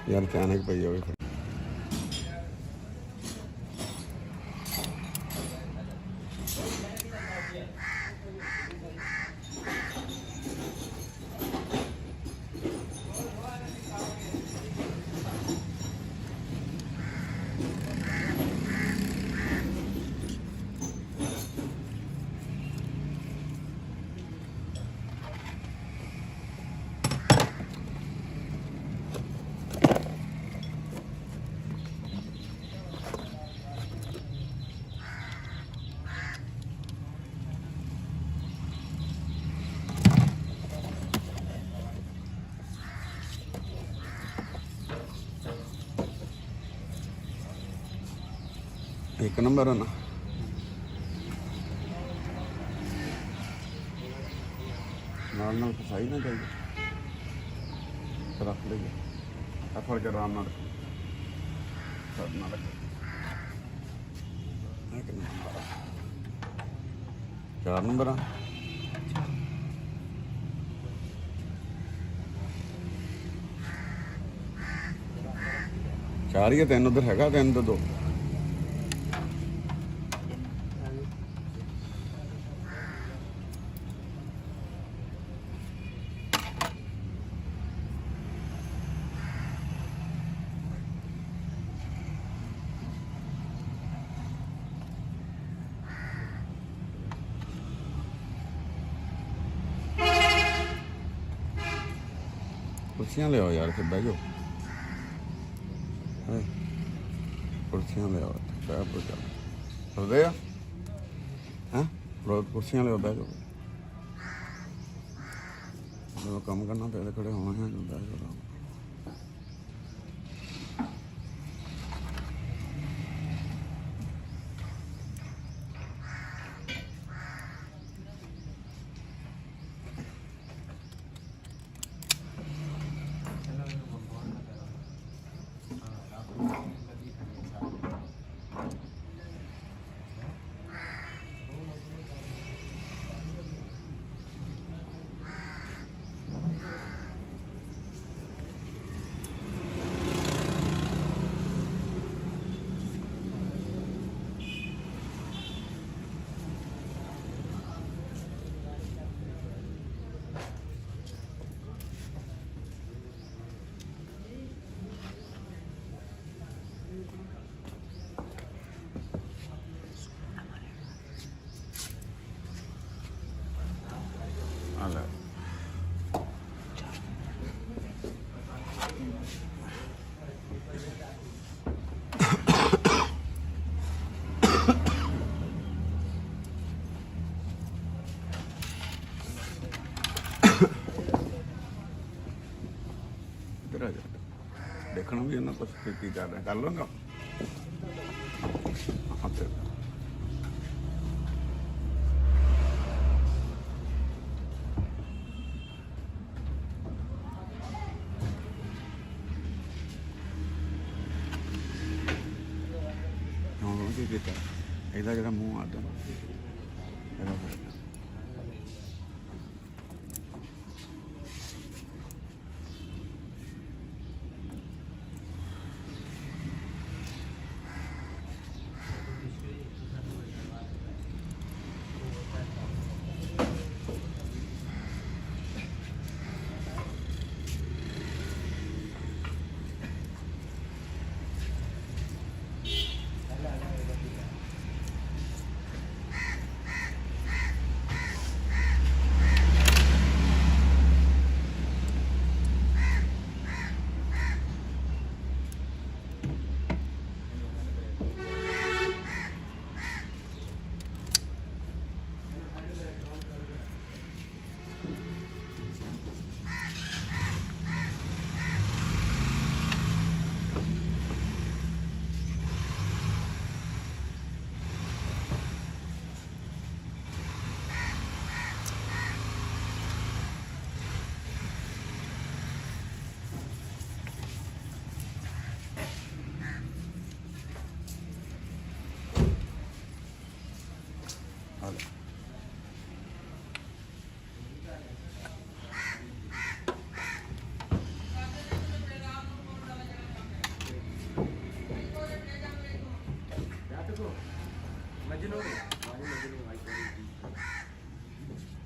यार अचानक पई होवे एक नंबर है ना नाल फसाई ना चाहिए रख लीजिए फड़ के आराम ना रखो ना रखो एक नंबर 4 नंबर आ चार ही 3 उधर है 3 तो 2 कुर्सियाँ ले आओ यार फिर बह जाओ कुर्सियाँ ले आओ बह चल दे हैं कुर्सियाँ ले आओ बह जाओ जो कम करना पहले खड़े होना है बह जाओ देखना भी ना कुछ की कर रहे कर लूँगा ਇਹਦਾ ਜਿਹੜਾ ਮੂੰਹ ਆਦਾ ਇਹਦਾ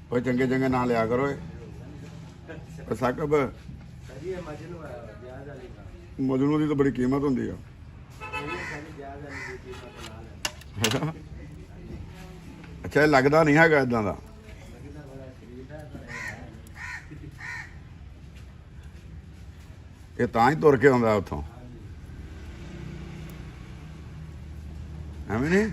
ਓਏ ਚੰਗੇ ਚੰਗੇ ਨਾਂ ਲਿਆ ਕਰੋ ਓਏ ਸਾਕਬ ਮਜਨੂ ਦੀ ਤਾਂ ਬੜੀ ਕੀਮਤ ਹੁੰਦੀ ਆ ਅੱਛਾ ਇਹ ਲੱਗਦਾ ਨਹੀਂ ਹੈਗਾ ਇਦਾਂ ਦਾ ਇਹ ਤਾਂ ਹੀ ਤੁਰ ਕੇ ਆਉਂਦਾ ਉੱਥੋਂ ਐਵੇਂ ਨਹੀਂ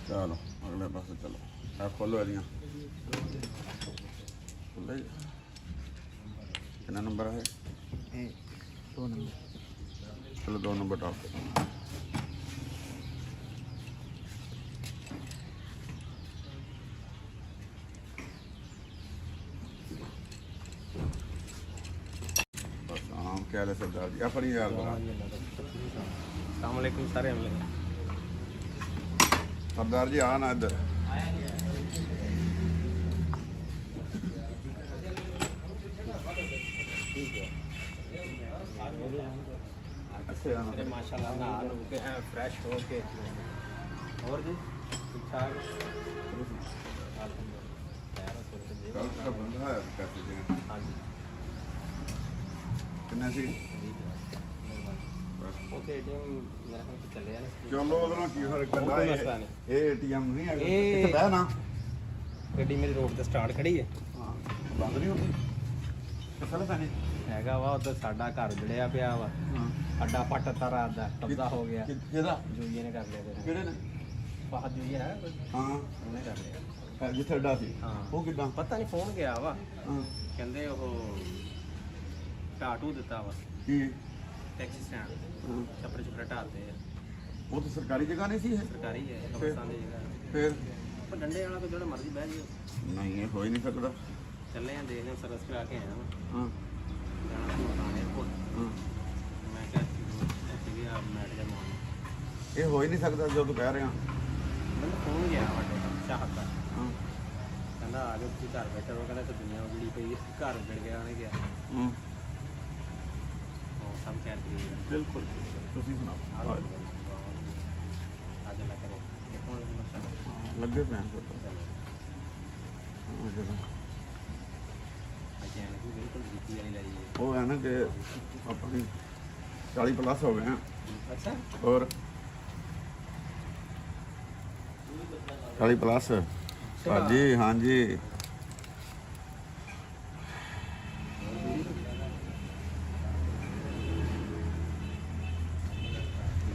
चलो अगले पास चलो आप खोलो एरिया कितना नंबर है 2 नंबर चलो 2 नंबर टॉप बस आम क्या ले सरदार जी आप यार अस्सलाम वालेकुम सारे सरदार जी आ ना इधर अरे माशाल्लाह नहा धो के हैं फ्रेश हो के और जी ठीक ठाक कल का बंदा है कैसे दें हाँ जी कितना सी ओके एटीएम मेरा हम चले जाने चलो उधरों की फर्क पैंदा कोई मसला है ये एटीएम नहीं है ਇਹ- इत्थे बह ना ਗੱਡੀ ਮੇਰੀ ਰੋਡ ਤੇ ਸਟਾਰਟ ਖੜੀ ਹੈ हां बंद नहीं होती किथे पैने ਹੈਗਾ ਵਾ ਉਧਰ ਸਾਡਾ ਘਰ ਜੜਿਆ ਪਿਆ ਵਾ हां ਅੱਡਾ ਪੱਟ ਤਾਰਾ ਦਾ ਕਬਜ਼ਾ ਹੋ ਗਿਆ ਕਿਹਦਾ ਜੋਈਏ ਨੇ ਕਰ ਲਿਆ ਫਿਰ ਕਿਹੜੇ ਨੇ ਬਾਹਰ ਜੋਈਏ ਨਾ ਹਾਂ ਉਹਨੇ ਕਰ ਲਿਆ ਜਿੱਥੇ ਅੱਡਾ ਸੀ ਹਾਂ। ਉਹ ਕਿਦਾਂ ਪਤਾ ਨਹੀਂ ਫੋਨ ਗਿਆ ਵਾ ਹਾਂ ਕਹਿੰਦੇ ਉਹ ਢਾਟੂ ਦਿੱਤਾ ਵਾ ਕੀ ਟੈਕਸੀ ਸਟੈਂਡ ਹਾਂ। ਛੱਪੜੇ ਛੱਪੜੇ ਢਾਤੇ ਆ ਉਹ ਤਾਂ ਸਰਕਾਰੀ ਜਗ੍ਹਾ ਨਹੀਂ ਸੀ ਇਹ ਸਰਕਾਰੀ ਹੈ ਕਬਰਸਤਾਨ ਦੀ ਜਗ੍ਹਾ ਫਿਰ ਪਰ ਡੰਡੇ ਵਾਲਾ ਕੋਈ ਜਿਹੜਾ ਮਰਜ਼ੀ ਬਹਿ ਜਿਓ ਨਹੀਂ ਇਹ ਹੋ ਹੀ ਨਹੀਂ ਸਕਦਾ ਚੱਲੇ ਆ ਦੇਖਦੇ ਹਾਂ ਸਰਵਿਸ ਕਰਾ ਕੇ ਆਇਆ ਵਾਂ ਹਾਂ ਜਾਣਾ ਮਕਾਨ 에어ਪੋਰਟ ਹਾਂ ਮੈਂ ਕਿਹਾ ਸੀਗੇ ਆ ਮੈਟ ਜਾ ਮਾਨ ਇਹ ਹੋ ਹੀ ਨਹੀਂ ਸਕਦਾ ਜੋ ਤੂੰ ਕਹਿ ਰਿਹਾ ਮੈਨੂੰ ਫੋਨ ਗਿਆ ਵੱਡੇ ਚਾਹਤ ਦਾ ਹਾਂ ਕਹਿੰਦਾ ਆ ਜਾਓ ਤੁਸੀਂ ਘਰ ਬੈਠੇ ਰਹੋ ਕਹਿੰਦਾ ਤੇ ਦੁਨੀਆ ਉਜੜੀ ਪਈ ਹੈ, ਘਰ ਉਜੜ ਗਿਆ ਉਹਨੇ ਕਿਹਾ ਹਾਂ ਉਹ ਸਭ ਕਹਿ ਰਹੀ ਹੈ ਬਿਲਕੁਲ ਤੁਸੀਂ ਸੁਣਾਓ ਅੱਜ ਮੈਂ ਕਰੇ ਦੇਖੋ ਮਸਲਾ ਲੱਗੇ ਪਏ ਹਾਂ ਜਦੋਂ ਅਜੇ ਨਹੀਂ ਬਿਲਕੁਲ ਜੀਤੀ ਵਾਲੀ ਲਈ ਹੈ ਉਹ ਹੈ ਨਾ ਕਿ ਆਪਣੀ 40 ਪਲੱਸ ਹੋ ਗਏ ਆ ਅੱਛਾ ਹੋਰ 40 ਪਲੱਸ ਭਾਜੀ ਹਾਂਜੀ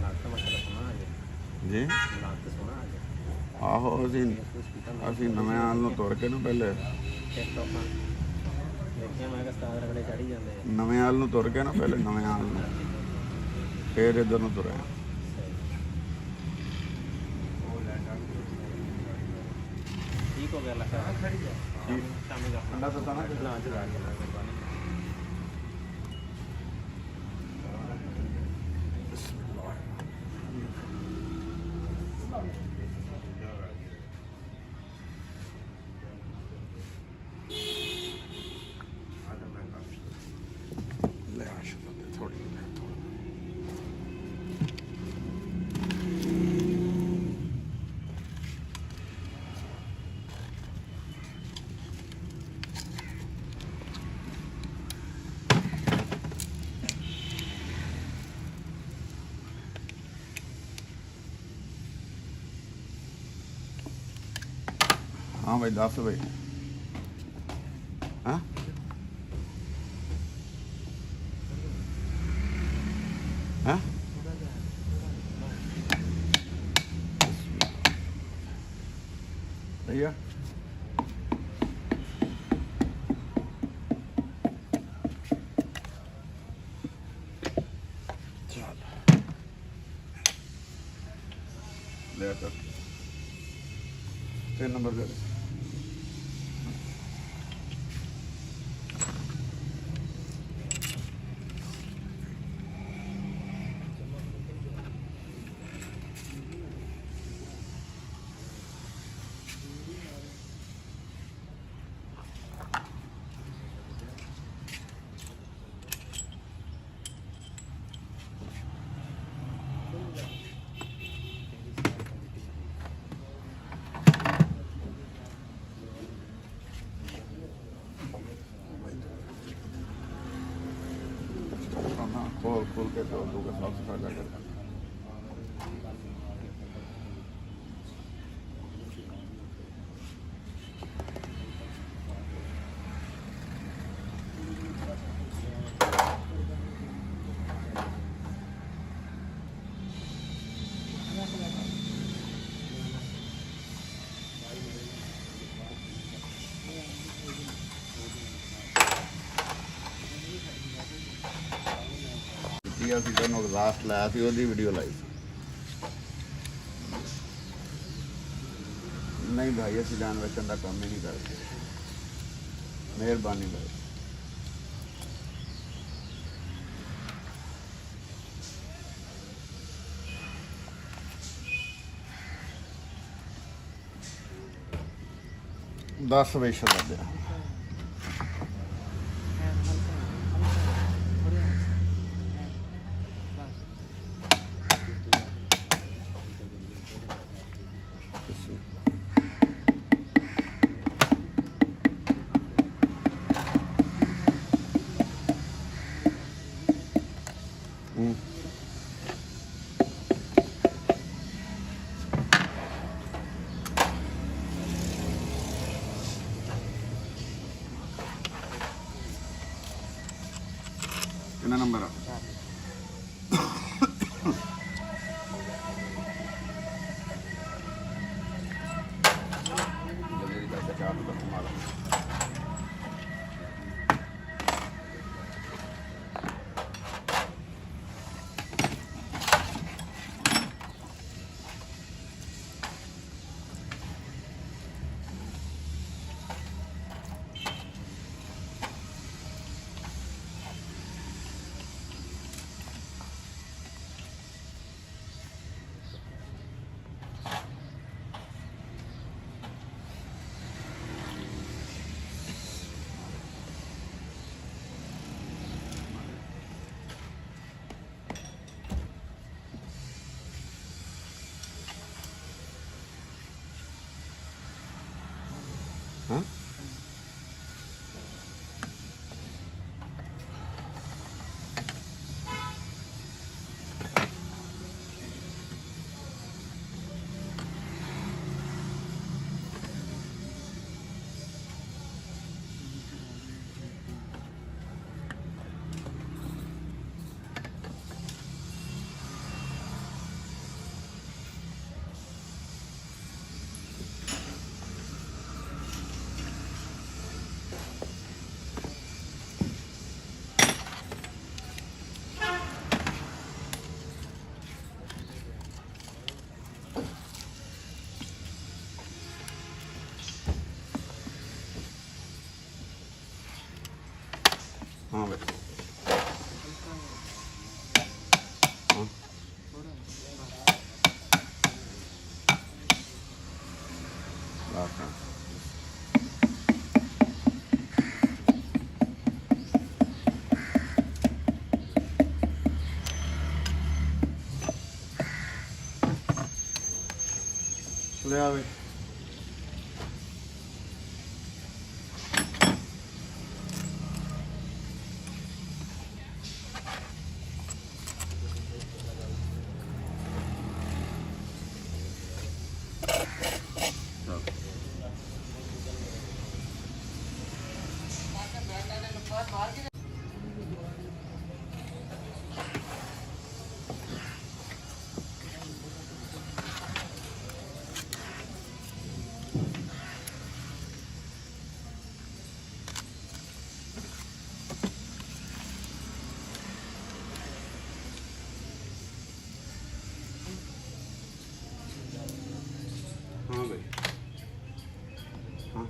ਨਾਕ ਦਾ ਮਸਲਾ ਸੁਣਾ ਆ ਗਿਆ ਜੀ ਨਾਕ ਤੇ ਸੁਣਾ ਆ ਗਿਆ ਆਹੋ ਅਸੀਂ ਨਵੇਂ ਆਲ ਨੂੰ ਤੁਰ ਕੇ ਨਾ ਪਹਿਲੇ ਟਿਕਟੋਕਾਂ ਦੇਖਿਆ ਮੈਂ ਕਿਹਾ ਸਟਾਰ ਅਗਲੇ ਚੜੀ ਜਾਂਦੇ ਆ ਨਵੇਂ ਆਲ ਨੂੰ ਤੁਰ ਕੇ ਨਾ ਪਹਿਲੇ ਨਵੇਂ ਆਲ ਨੂੰ ਫੇਰ ਇੱਧਰ ਨੂੰ ਤੁਰਿਆ ਠੀਕ ਹੋ ਗਿਆ ਲੱਗਾ ਸ਼ਾਮੀ ਦਾ ਠੰਡਾ ਤਾਂ ਨਾ ਨਾ ਜਰਾ ਕੇ ਮਿਹਰਬਾਨੀ ਲੈ ਆ ਸ਼ੁਰੂ ਥੋੜੀ हाँ भाई 10 भाई हाँ हाँ भैया चल ले कर 3 नंबर दे दे। खोल के तो दो का साफ सफाई कर ਅਸੀਂ ਤੁਹਾਨੂੰ ਐਗਜ਼ਾਸਟ ਲਾਇਆ ਸੀ ਉਹਦੀ ਵੀਡੀਓ ਲਾਈ ਸੀ ਨਹੀਂ ਭਾਈ ਅਸੀਂ ਜਾਨ ਵੇਚਣ ਦਾ ਕੰਮ ਹੀ ਨਹੀਂ ਕਰਦੇ ਮਿਹਰਬਾਨੀ ਭਾਈ दस वेश दिया कितना नंबर है जल्दी करके 4 नंबर मारो हाँ हाँ भाई हाँ ले आवे हाँ भाई हाँ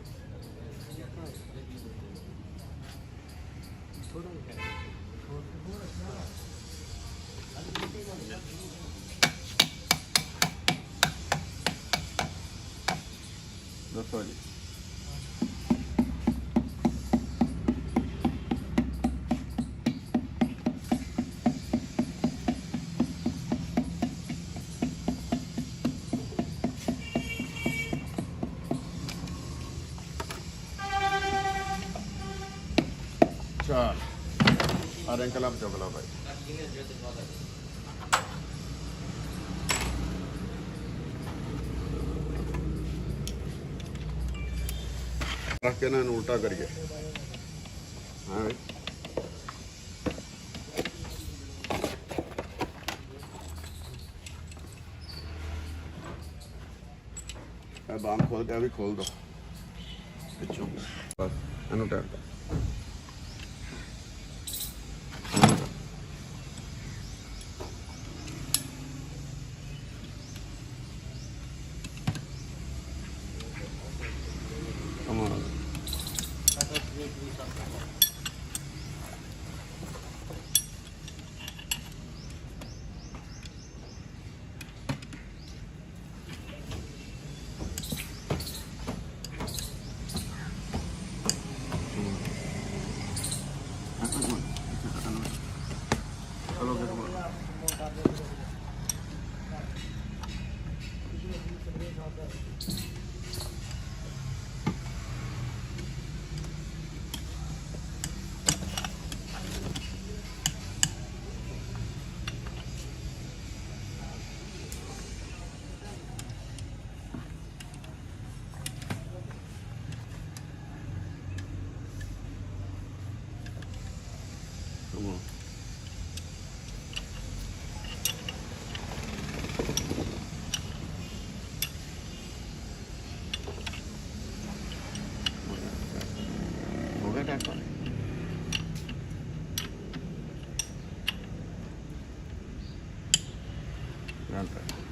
दसो जी चल अरे अंकल आप चौकला भाई रख के ना उल्टा करिए हाँ भाई बाम खोल के अभी खोल दो पिछों बस एनु टाइट कर Come on. हो गया टाइट वाले जानता है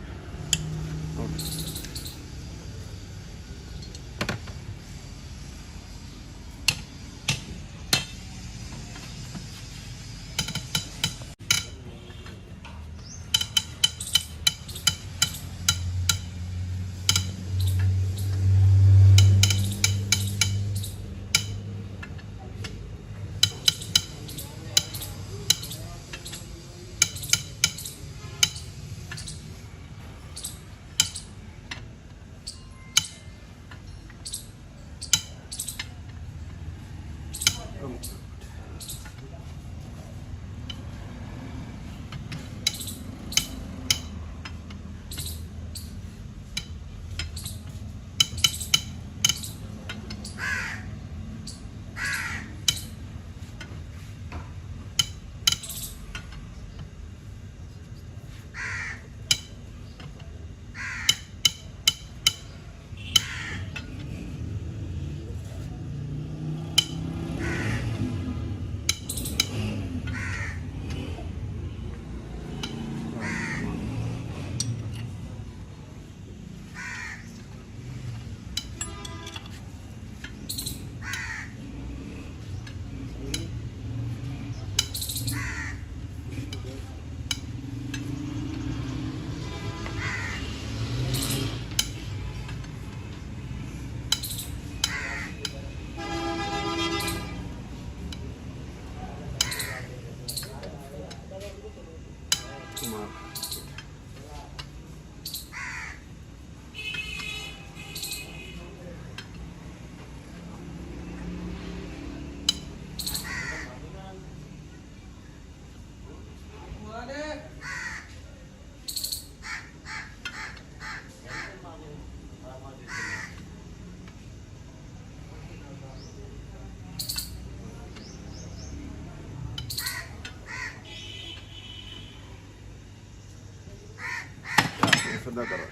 ਇਦਾਂ ਕਰੋ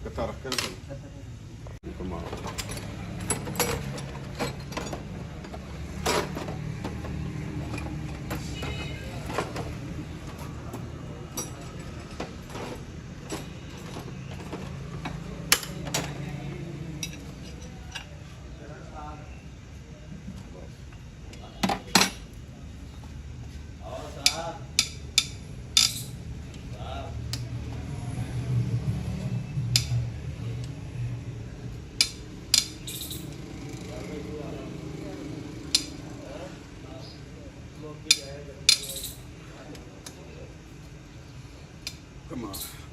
ਕਿੱਥਾ ਰੱਖ ਕੇ ਨਾ ਕਮਾਲ Come on.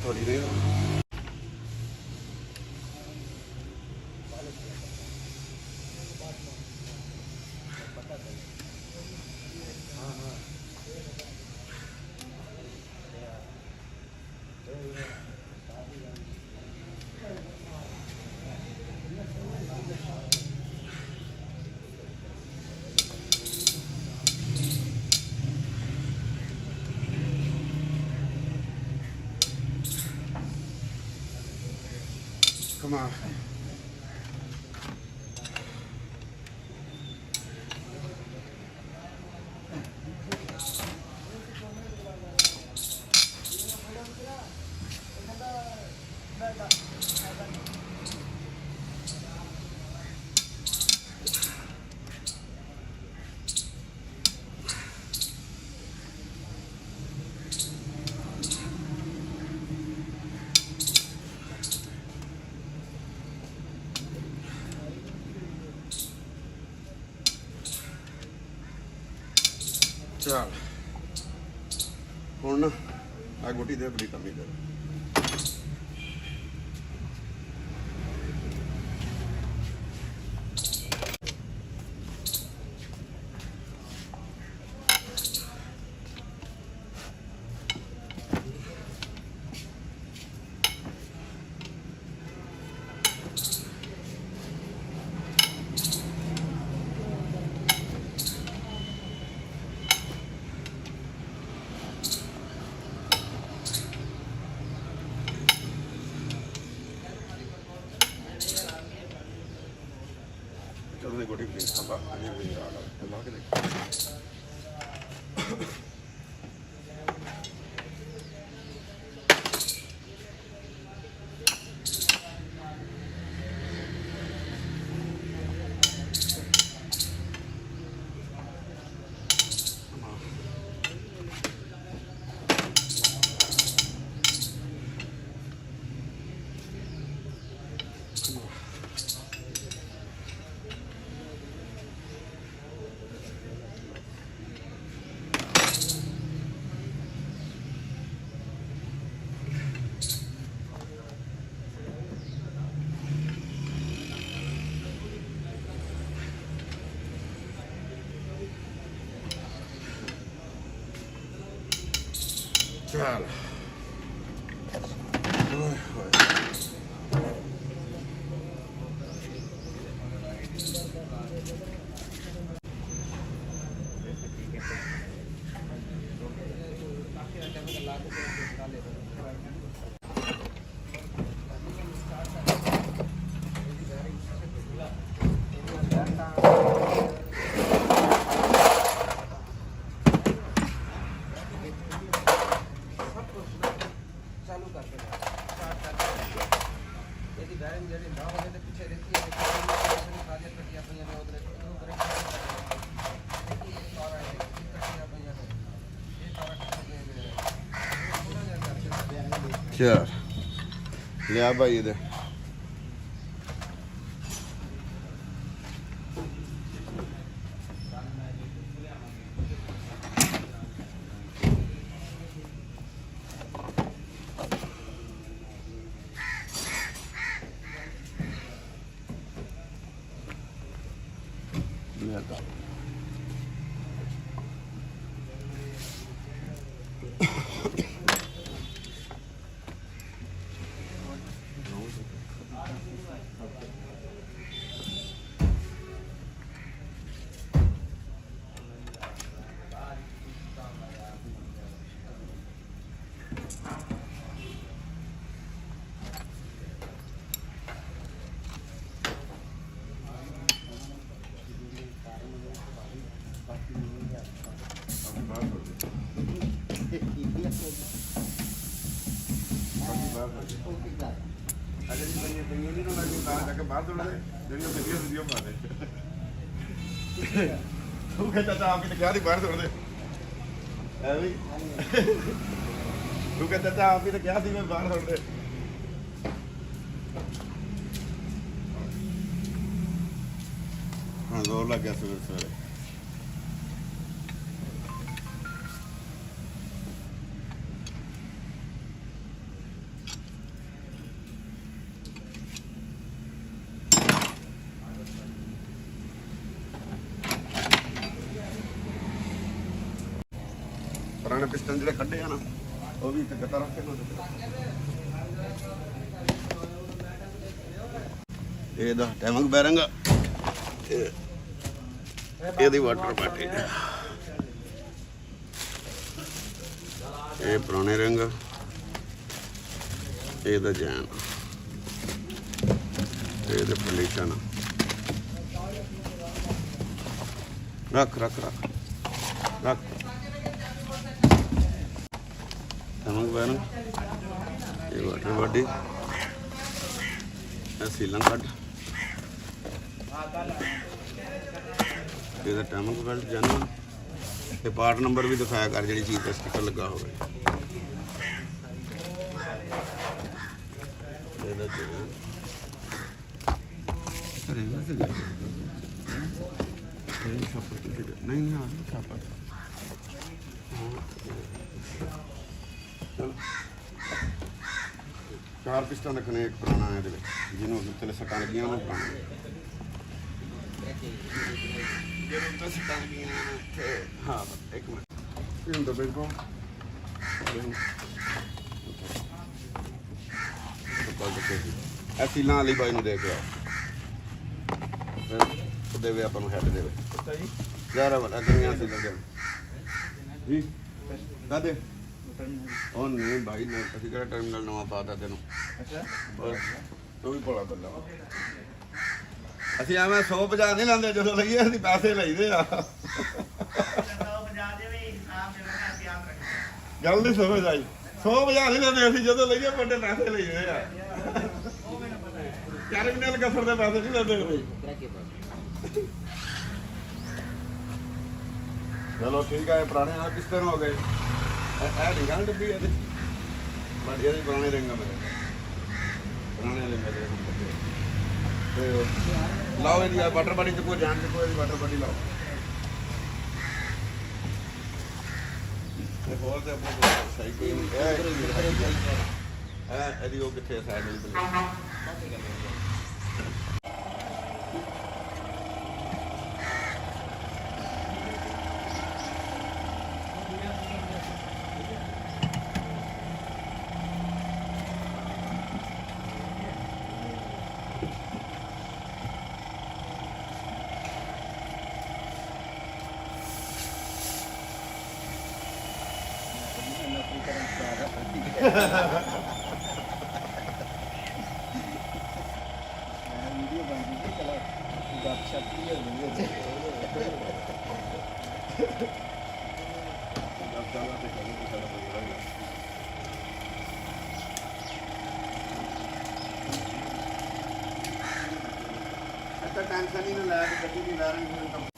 Thodi de Come on. ਚੱਲ ਹੁਣ ਨਾ ਆ ਗੋਟੀ ਦੇ ਬੜੀ ਕਮੀ ਦੇ ਚਲੋ ਗੋਟੀ ਪਲੀਜ਼ ਸਭਾ ਅਜੇ ਵੀ ਆ ਲਾ ਕੇ ਦੇਖ ਚੱਲ ਓਏ ਹੋਏ ਚੱਲ ਲਿਆ ਭਾਈ ਇਹਦੇ ਲੱਗਾ। अरे जी बनिए बनिए नहीं ना लगे बाहर जाके बाहर दौड़ दे वीडियो वीडियो बना दे तू कहता था आपकी तो क्या थी बाहर दौड़ दे अभी तू कहता था आपकी तो क्या थी मैं बाहर दौड़ दे हाँ जोर लग गया सवेरे सवेरे ਪੁਰਾਣੇ ਪਿਸਟਨ ਜਿਹੜੇ ਕੱਢੇ ਆ ਨਾ ਉਹ ਵੀ ਇੱਕ ਗੱਤਾ ਰੱਖ ਕੇ ਨਾ ਇਹਦਾ ਟੈਮਿੰਗ ਬੈਰਿੰਗ ਇਹਦੀ ਵਾਟਰ ਪਾਟੀ ਇਹ ਪੁਰਾਣੇ ਰਿੰਗ ਇਹਦਾ ਜੈਨ ਇਹਦੇ ਪੋਲੀਸ਼ਨ ਰੱਖ ਰੱਖ ਰੱਖ ਰੱਖ ਟੈਮਿੰਗ ਬੈਰਿੰਗ ਇਹ ਵਾਟਰ ਬਾਡੀ ਇਹ ਸੀਲਾਂ ਕੱਢ ਇਹਦਾ ਟੈਮਿੰਗ ਬੈਲਟ ਜੈਨੂਅਨ ਤੇ ਪਾਰਟ ਨੰਬਰ ਵੀ ਦਿਖਾਇਆ ਕਰ ਜਿਹੜੀ ਚੀਜ਼ ਤੇ ਸਟicker ਲੱਗਾ ਹੋਵੇ ਇਹਦਾ ਨਹੀਂ ਨਹੀਂ ਆ ਛਾਪਾ ਚਾਰ ਪਿਸਟਨ ਰੱਖਣੇ ਇੱਕ ਪੁਰਾਣਾ ਇਹਦੇ ਵਿੱਚ ਜਿਹਨੂੰ ਉੱਤੇ ਸੱਟਾਂ ਲੱਗੀਆਂ ਉਹਨੂੰ ਪੁਰਾਣਾ ਜਿਹਨੂੰ ਉੱਤੇ ਸੱਟਾਂ ਲੱਗੀਆਂ ਹਾਂ ਇੱਕ ਮਿੰਟ ਇਹ ਹੁੰਦਾ ਬਿਲਕੁਲ ਇਹ ਸੀਲਾਂ ਵਾਲੀ ਬਾਈ ਨੂੰ ਦੇ ਕੇ ਆਓ ਫਿਰ ਦੇਵੇ ਆਪਾਂ ਨੂੰ ਹੈਡ ਦੇਵੇ ਯਾਰ ਵਾਲਾ ਗਈਆਂ ਸੀ ਲੱਗਿਆ ਜੀ ਦਾਦੇ ਉਹ ਨਹੀਂ ਭਾਈ ਨੇ ਅਸੀਂ ਕਿਹੜਾ ਟਰਮੀਨਲ ਨਵਾਂ ਪਾਤਾ ਤੈਨੂੰ ਅੱਛਾ ਬਸ ਤੂੰ ਵੀ ਭੋਲਾ ਬੰਦਾ ਅਸੀਂ ਐਵੇਂ 150 ਨਹੀਂ ਲੈਂਦੇ ਜਦੋਂ ਲਈਏ ਅਸੀਂ ਪੈਸੇ ਲਈਦੇ ਆ 150 ਦੇ ਵੀ ਹਿਸਾਬ ਦੇ ਨਾਲ ਧਿਆਨ ਰੱਖ ਗੱਲ ਨਹੀਂ ਸਮਝ ਆਈ 150 ਨਹੀਂ ਲੈਂਦੇ ਅਸੀਂ ਜਦੋਂ ਲਈਏ ਵੱਡੇ ਪੈਸੇ ਲਈਦੇ ਆ ਟਰਮੀਨਲ ਕਸਰ ਦੇ ਪੈਸੇ ਨਹੀਂ ਲੈਂਦੇ ਕੋਈ ਚਲੋ ਠੀਕ ਹੈ ਪੁਰਾਣੇ ਆ ਕਿਸ ਤਰ੍ਹਾਂ ਹੋ ਗਏ ਰਿੰਗਾਂ ਡੱਬੀ ਇਹਦੇ ਬੜੀਆਂ ਦੇ ਪੁਰਾਣੇ ਰਿੰਗ ਮੇਰੇ ਪੁਰਾਣੇ ਵਾਲੇ ਮੇਰੇ ਤੇ ਲਾਓ ਇਹਦੀ ਵਾਟਰ ਬਾਡੀ ਤੇ ਕੋਈ ਜਾਣ ਤੇ ਕੋਈ ਵਾਟਰ ਬਾਡੀ ਲਾਓ ਤੇ ਹੋਰ ਤੇ ਆਪਣਾ ਸਹੀ ਕੋਈ ਨਹੀਂ ਇਹਦੀ ਉਹ ਕਿੱਥੇ ਸਾਈਡ ਵਾਲੀ ਬਲੇ वीडियो बन गई चलो गपशप ही हो गई अच्छा टेंशन ही ना लाया कि गड्डी ला रही है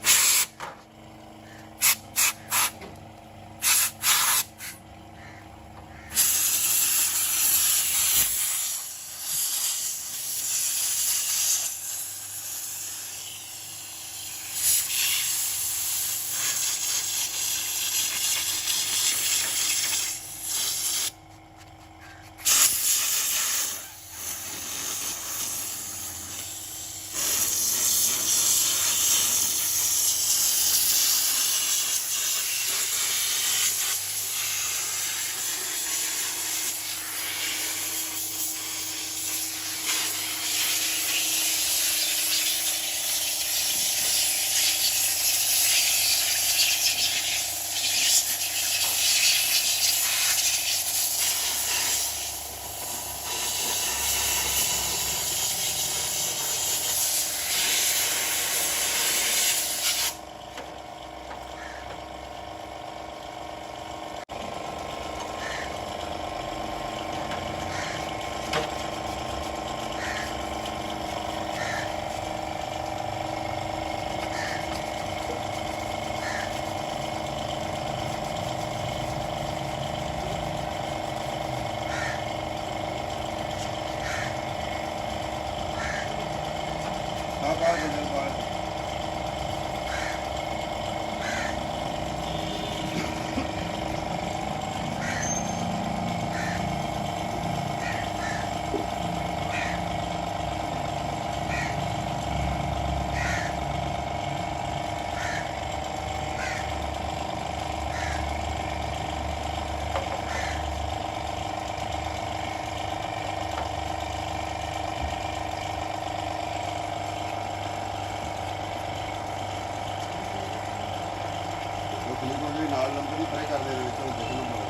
ਬਾਹਰ ਦੇ ਦਿਨ ਬਾਅਦ ਉਹ ਕਲੀਪਰ ਵੀ ਨਾਲ ਲੰਬੇ ਨੂੰ ਪਰੇ ਕਰਦੇ ਨੇ ਵਿੱਚੋਂ ਦੋ ਨੰਬਰ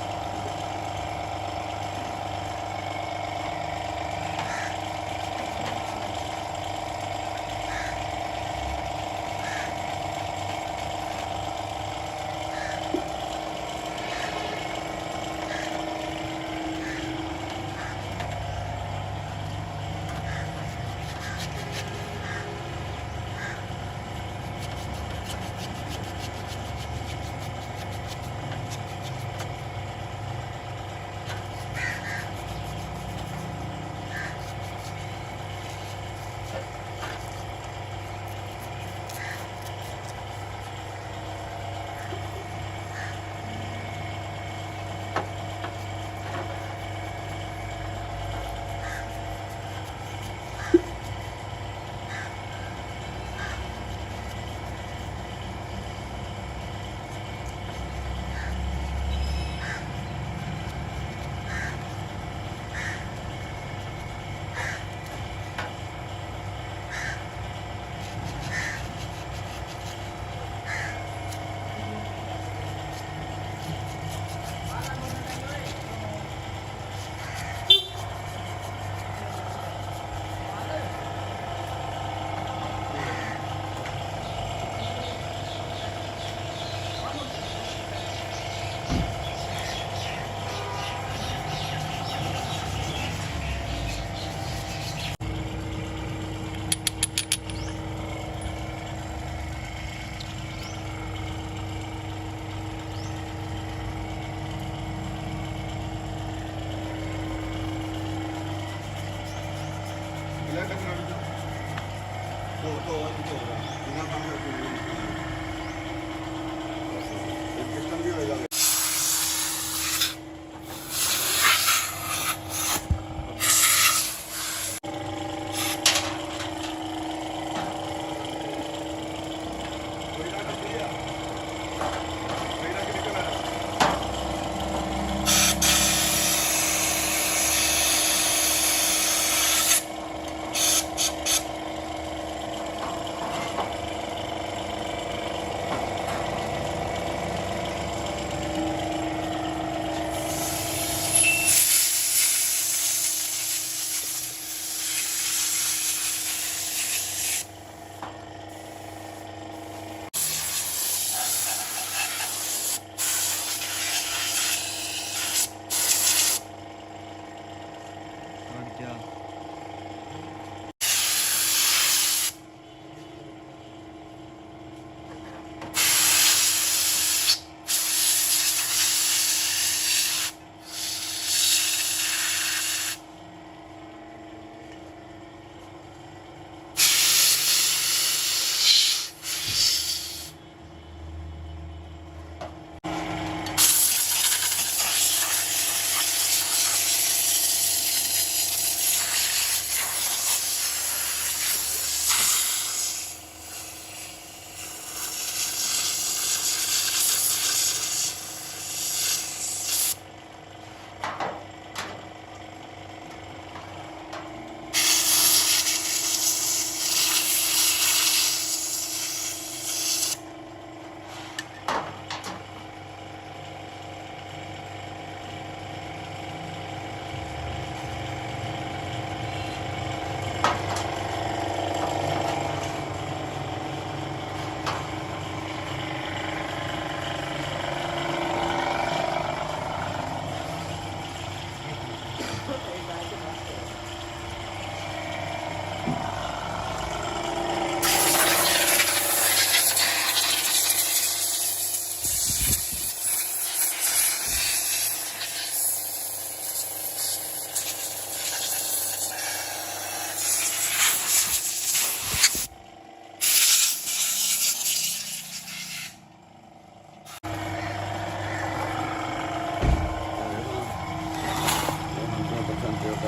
ਸਿਸਟਮ ਵੀ ਹੋਏਗਾ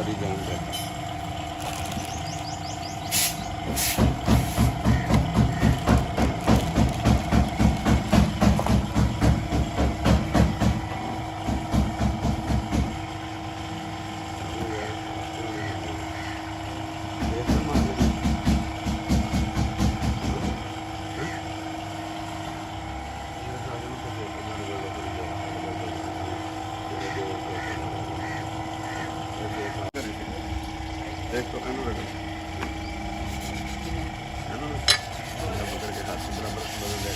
ਸਾਰੀ ਜਾਣਕਾਰੀ। ਦੇਖੋ ਇਹਨੂੰ ਰਗੜ ਇਹਨੂੰ ਬਰਾਬਰ ਕਰਕੇ ਹੱਥ ਬਰਾਬਰ ਬਦਲ ਦੇ।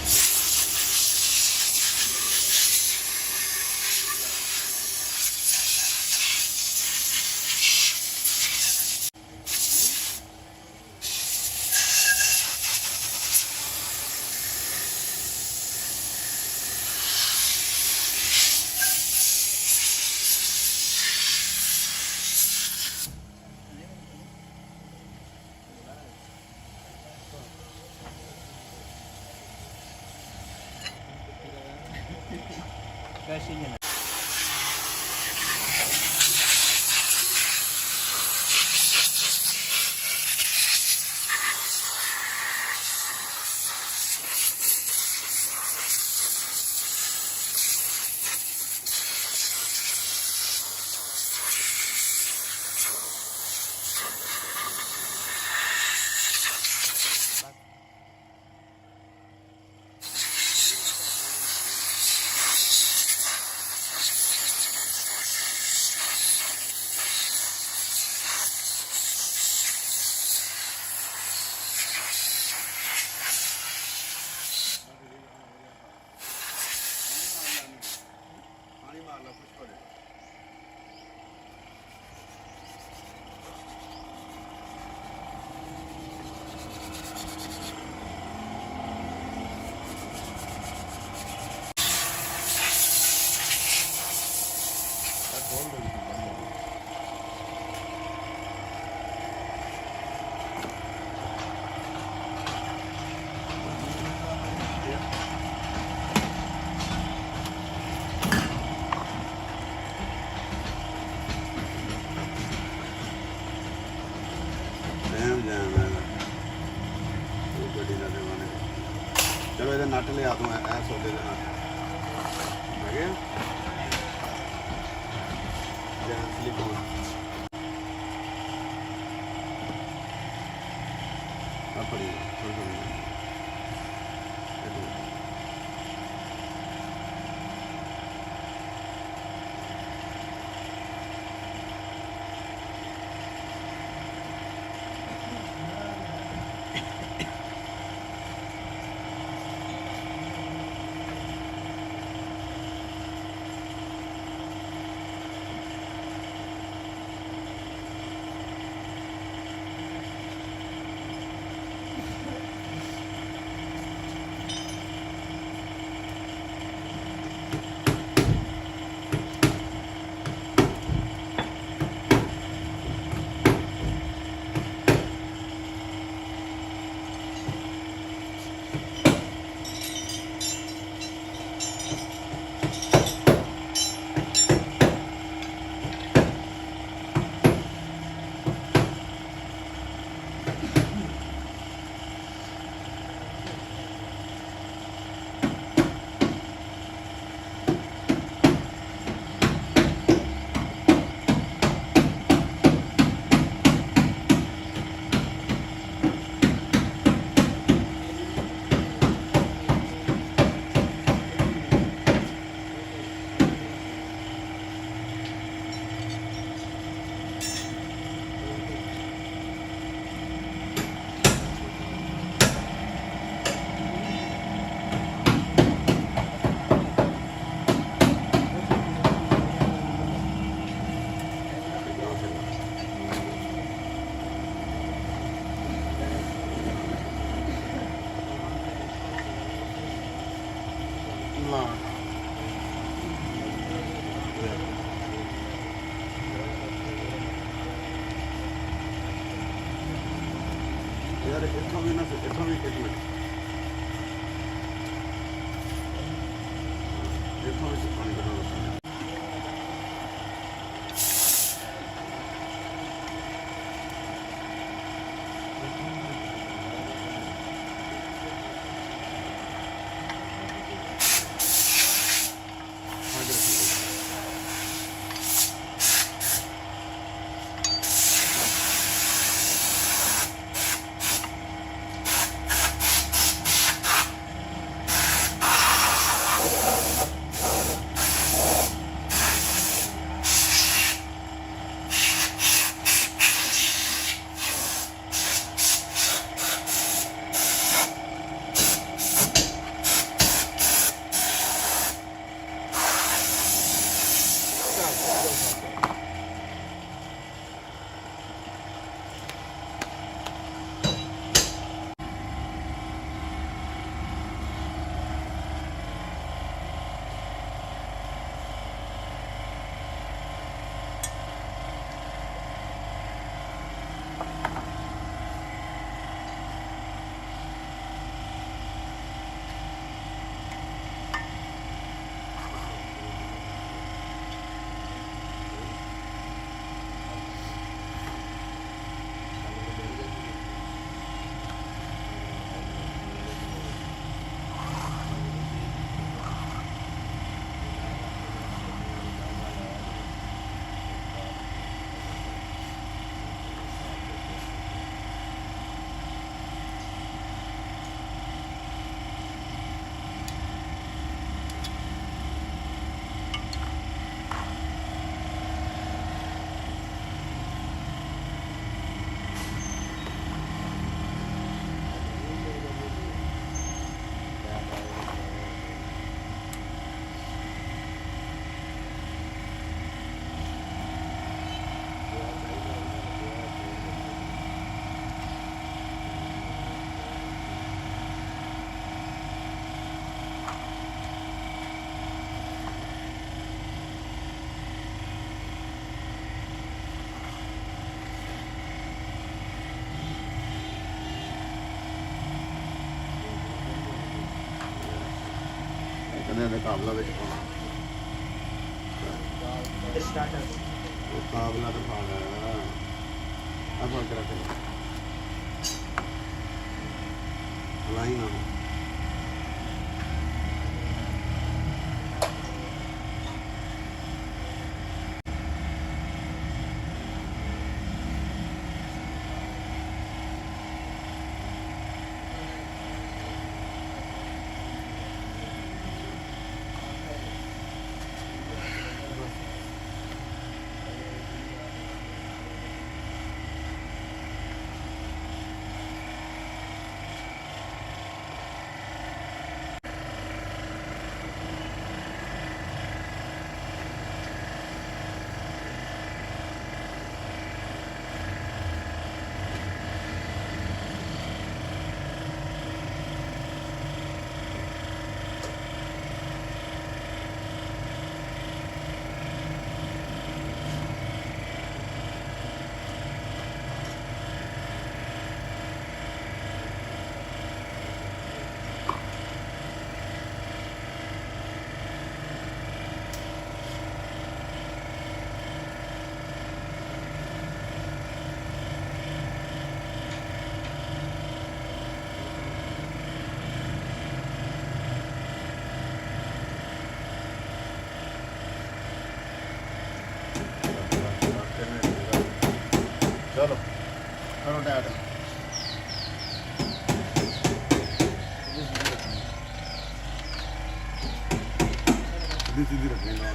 Kasih nya. चलो ये नट लिया तू ऐ सौदे दे नट है सिलिकॉन अपनी यार इतना भी ना इतना भी एक मिनट इतना भी पानी करना ਕਹਿੰਦੇ ਇਹਦੇ ਕਾਬਲਾ ਵਿੱਚ ਪਾਉਣਾ ਉਹ ਕਾਬਲਾ ਤਾਂ ਪਾਣਾ ਆ ਫੜ ਕੇ ਰੱਖ ਲਾਈ ਨਾ ਚਲੋ ਕਰੋ ਟੈਟ ਸਿੱਧੀ ਰੱਖਣੀ ਨਾਲ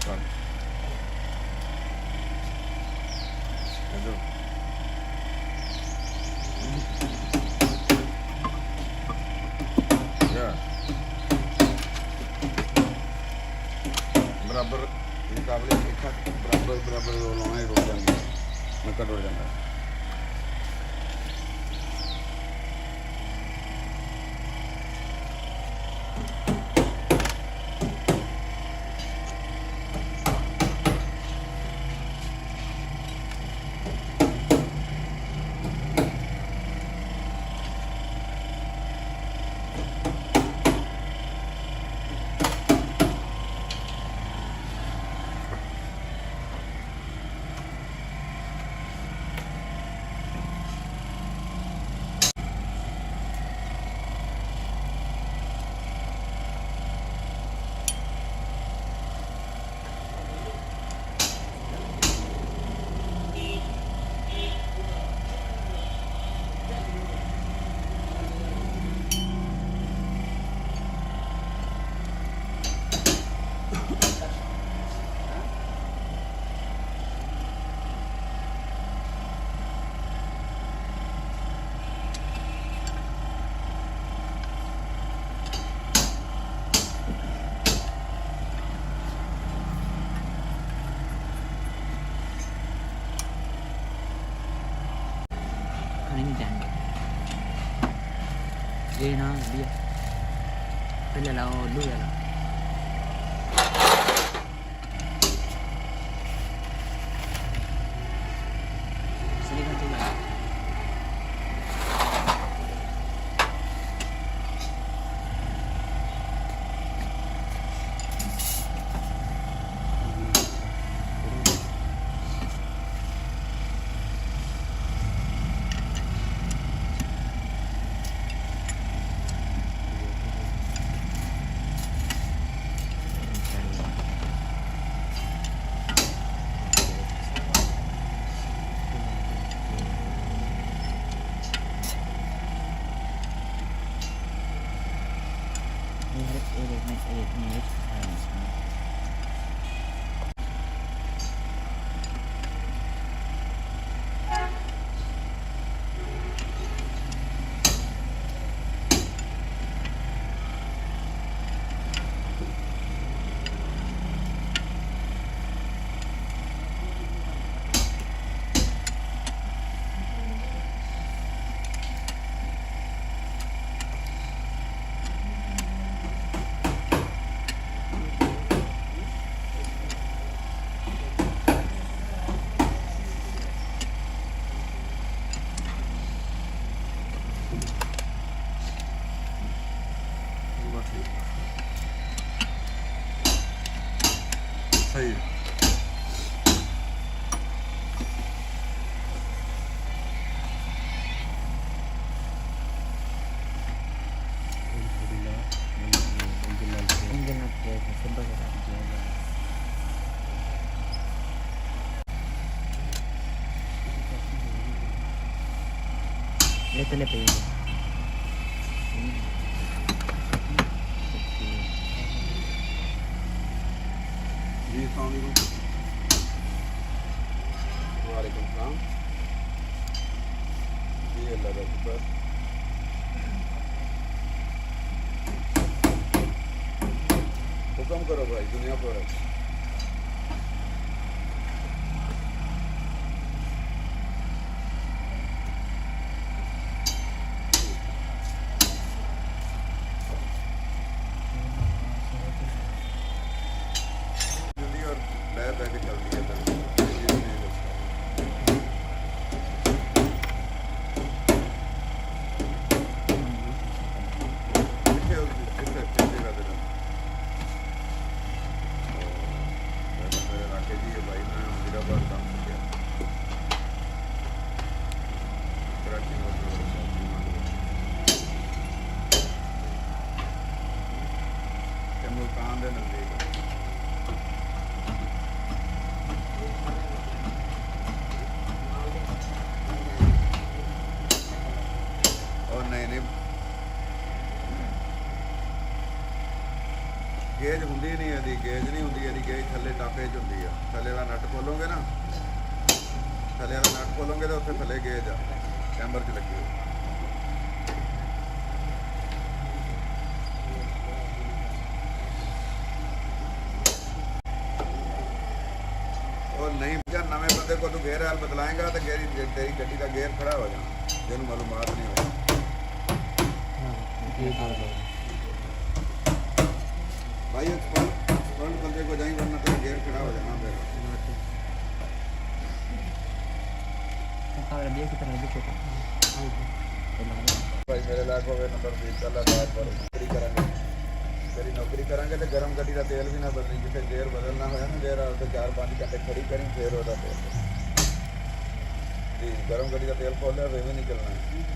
ਚੱਲ ਬਰਾਬਰ ਮੁਕਾਬਲੇ ਇੱਕ ਬਰਾਬਰ ਲਾਉਣਾ ਹੀ ਰੁਕ ਜਾਂਦਾ ਨੱਕਾ ਟੁੱਟ ਜਾਂਦਾ ਇਹ ਨਾ ਵਧੀਆ ਪਹਿਲਾਂ ਲਾਓ ਲੂ ਵਾਲਾ ਸਿਲੀਕਨ ਤੇ ਲਾ सही है। इंजन नट के सब बता ले पे जी अस्सलाम वालेकुम सलाम जी अल्लाह का शुक्र हुक्म करो भाई दुनिया पर मुल्तान के नजदीक और नहीं गेज ਹੁੰਦੀ ਨਹੀਂ ਇਹਦੀ ਗੇਜ ਨਹੀਂ ਹੁੰਦੀ ਇਹਦੀ ਗੇਜ ਥੱਲੇ ਟਾਪੇ 'ਚ ਹੁੰਦੀ ਆ ਥੱਲੇ ਦਾ ਨਟ ਖੋਲੋਗੇ ਨਾ ਥੱਲੇ ਦਾ ਨਟ ਖੋਲੋਗੇ ਤਾਂ ਉੱਥੇ ਥੱਲੇ ਗੇਜ ਆ ਚੈਂਬਰ 'ਚ ਲੱਗੀ ਹੋਈ और नहीं क्या नवे बंदे को तू गेयर हाल बदलाएगा तो तेरी गड्डी का गेयर खड़ा हो जाना जिन मालूमात नहीं होगा भाई फ्रंट बंदे को जाएंगे वरना तेरा गेयर खड़ा हो जाना फिर भाई मेरे लाख हो गए नंबर 20 का बात पर नौकरी करेंगे तेरी नौकरी करांगे तो गर्म गड्डी का तेल भी ना बदली जिसे गेयर बदलना होया ना गेयर तो 4-5 घंटे खड़ी करी फिर होता तेल जी गर्म गड्डी का तेल खोल लिया वे भी नहीं चलना है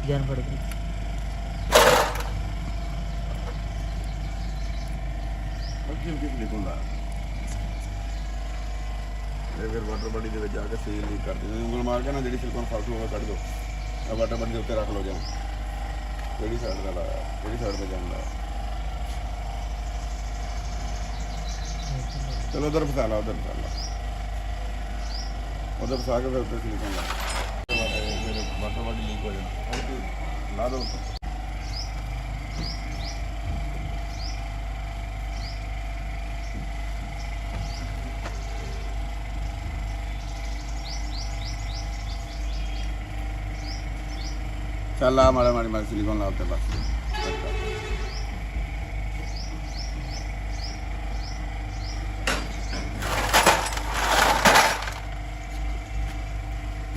जान पड़ गई लिखूंगा फिर वाटर बॉडी के जाके सील नहीं कर दी ਉਂਗਲ ਮਾਰ ਕੇ ਨਾ ਜਿਹੜੀ ਸਿਲਕੋਨ ਫਾਲਤੂ ਹੋਵੇ ਕੱਢ ਦੋ ਆ ਵਾਟਰ ਬॉडी ਦੇ ਉੱਤੇ ਰੱਖ ਲਓ ਜਾਂ ਕਿਹੜੀ ਸਾਈਡ ਦਾ ਲਾਇਆ ਕਿਹੜੀ ਸਾਈਡ ਤੇ ਜਾਂਦਾ ਚਲੋ ਉਧਰ ਫਸਾ ਲਾ ਉਧਰ ਫਸਾ ਲਾ ਉਧਰ ਫਸਾ ਕੇ ਫਿਰ ਉੱਤੇ ਸਿਲਕੋਨ ਲਾ ਵਾਟਰ ਬॉडी ਲੀਕ ਹੋ ਜਾਣਾ ला दो चल आ माड़ा माड़ी माड़ी सिलिकॉन लाते बस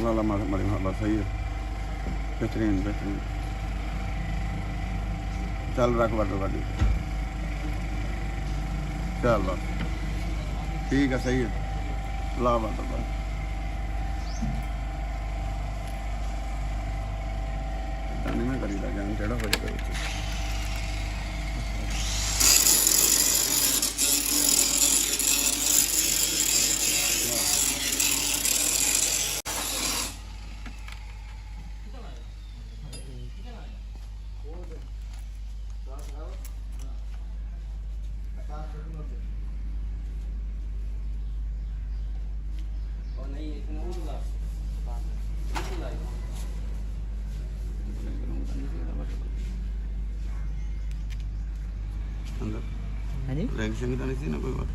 ला माड़ी माड़ी बस सही है बेहतरीन बेहतरीन चल रख वाटर गाड़ी चल बस ठीक है सही है ला वाटर बस नहीं मैं करी लगा टेढ़ा हो जाएगा अंदर हाँ जी रैंक शैंक तो नहीं थी ना कोई बात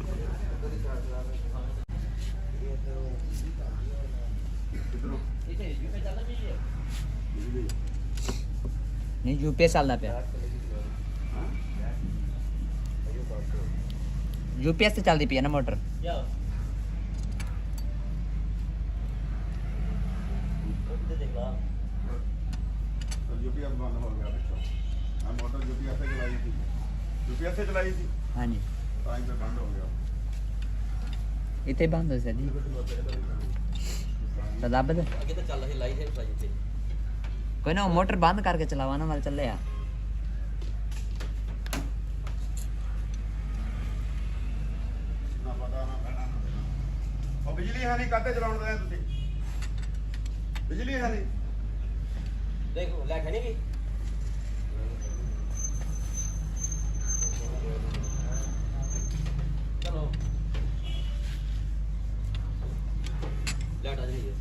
नहीं यूपीएस ਚੱਲਦਾ ਪਿਆ यूपीएस ਤੇ ਚੱਲਦੀ ਪਈ ਹੈ ਨਾ ਮੋਟਰ यूपीएस बंद हो गया पिछले मैं मोटर यूपीएस से चलाई थी यूपीएस से चलाई थी हाँ जी टाइम पे बंद हो गया ਇੱਥੇ ਬੰਦ ਹੋ ਸੀ ਤਾਂ ਦੱਬ ਦੇ ਅੱਗੇ ਤਾਂ ਚੱਲ ਰਹੀ ਲਾਈ ਹੈ ਭਾਈ ਇੱਥੇ ਕੋਈ ਨਾ ਮੋਟਰ ਬੰਦ ਕਰਕੇ ਚਲਾਵਾ ਨਾ ਨਾਲ ਚੱਲੇ ਆ ना पता ना कहना और बिजली है नहीं काते चलाउण दे तुसी बिजली है नहीं ਦੇਖ ਲੈ ਖਣੀ ਕੀ ਚਲੋ ਲੈਟ ਆ ਰਹੀ ਹੈ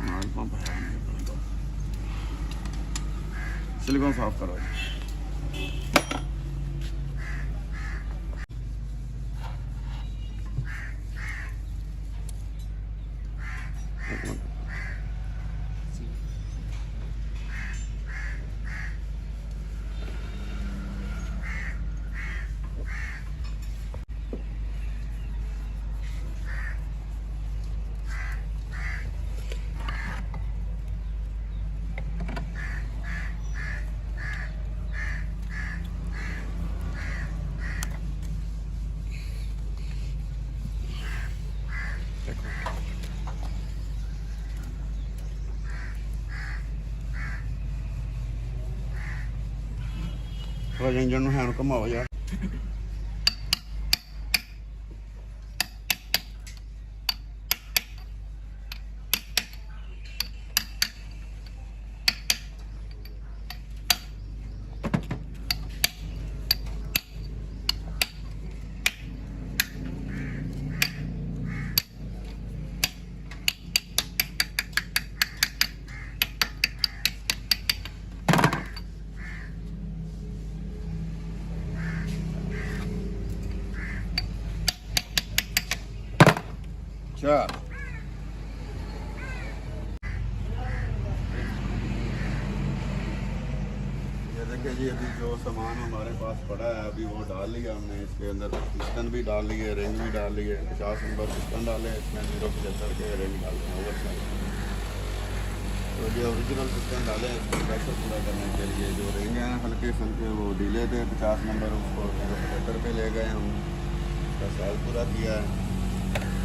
ऑयल पंप है सिलिकॉन साफ करो एक मिनट थोड़ा इंजन में हैंड घुमाओ यार चल ये देखिए जी अभी जो सामान हमारे पास पड़ा है अभी वो डाल लिया हमने इसके अंदर पिस्टन भी डाल लिए रिंग भी डाल लिए 50 नंबर पिस्टन डाले इसमें 075 के रिंग डाले हैं ओवर साइड तो ये ओरिजिनल पिस्टन डाले हैं इसको प्रेशर पूरा करने के लिए जो रिंग हैं हल्के फुल्के वो ढीले थे 50 नंबर उसको 075 पे ले गए हम उसका साल पूरा किया है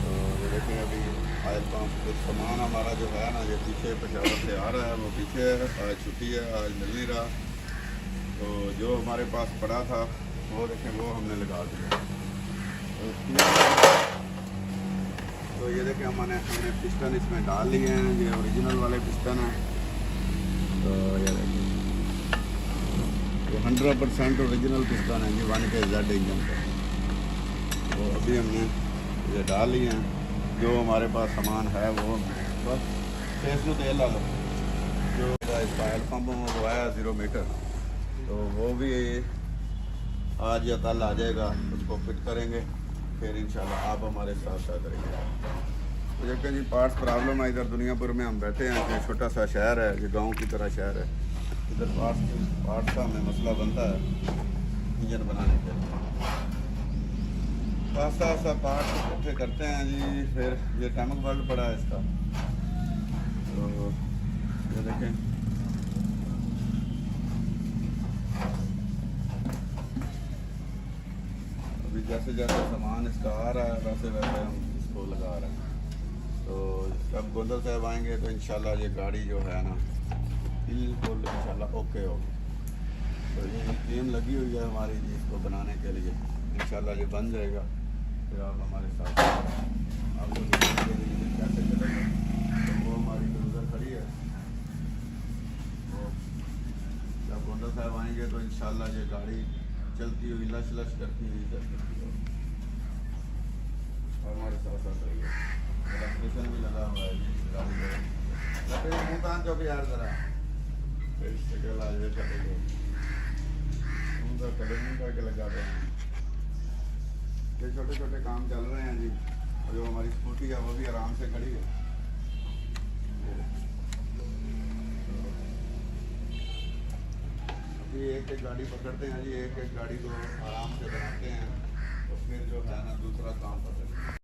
तो ये देखें अभी ऑयल पंप कुछ सामान हमारा जो है ना ये पीछे पेशावर से आ रहा है वो पीछे है आज छुट्टी है आज मिल नहीं रहा तो जो हमारे पास पड़ा था वो देखें वो हमने लगा दिया। तो ये देखें हमने पिस्टन इसमें डाल लिए हैं, ये ओरिजिनल वाले पिस्टन हैं। तो ये देखिए वो 100% ओरिजिनल पिस्टन है जी 1KZ इंजन का। तो अभी हमने ये डाल लिए हैं, जो हमारे पास सामान है वो बस फेस में तेल डालो। जो इसका ऑयल पंप मंगवाया 0 मीटर, तो वो भी आज या कल आ जाएगा, उसको फिट करेंगे, फिर इंशाल्लाह आप हमारे साथ साथ रहेंगे। तो देखिए जी पार्ट्स प्रॉब्लम है इधर दुनियापुर में, हम बैठे हैं कि छोटा सा शहर है, ये गांव की तरह शहर है। इधर पार्ट्स का हमें मसला बनता है इंजन बनाने के लिए। खासा सा पार्ट इकट्ठे करते हैं जी, फिर ये टैमक वर्ल्ड पड़ा है इसका। तो ये देखें अभी जैसे जैसे सामान इसका आ रहा है वैसे वैसे हम इसको लगा रहे हैं। तो जब गोंदल साहब आएंगे तो इंशाल्लाह ये गाड़ी जो है ना बिल्कुल इंशाल्लाह ओके होगी। तो ये टीम लगी हुई है हमारी जी इसको बनाने के लिए, इंशाल्लाह ये बन जाएगा। फिर आप हमारे साथ आपको कैसे चलेगा। तो वो हमारी क्रूज़र खड़ी है, वो जब गोंदल साहब आएंगे तो इंशाल्लाह ये गाड़ी चलती हुई लश लश करती हुई चल सकती है। और हमारे साथ साथ रहिए। इलेक्ट्रिशियन भी लगा हुआ है जी गाड़ी में। लकड़ी मुँह कान जो भी यार ज़रा इससे गला ये कटेंगे मुँह का कड़े मुँह करके लगा दें। ये छोटे छोटे काम चल रहे हैं जी। और जो हमारी स्कूटी है वो भी आराम से खड़ी है। अभी एक एक गाड़ी पकड़ते हैं जी, एक एक गाड़ी को आराम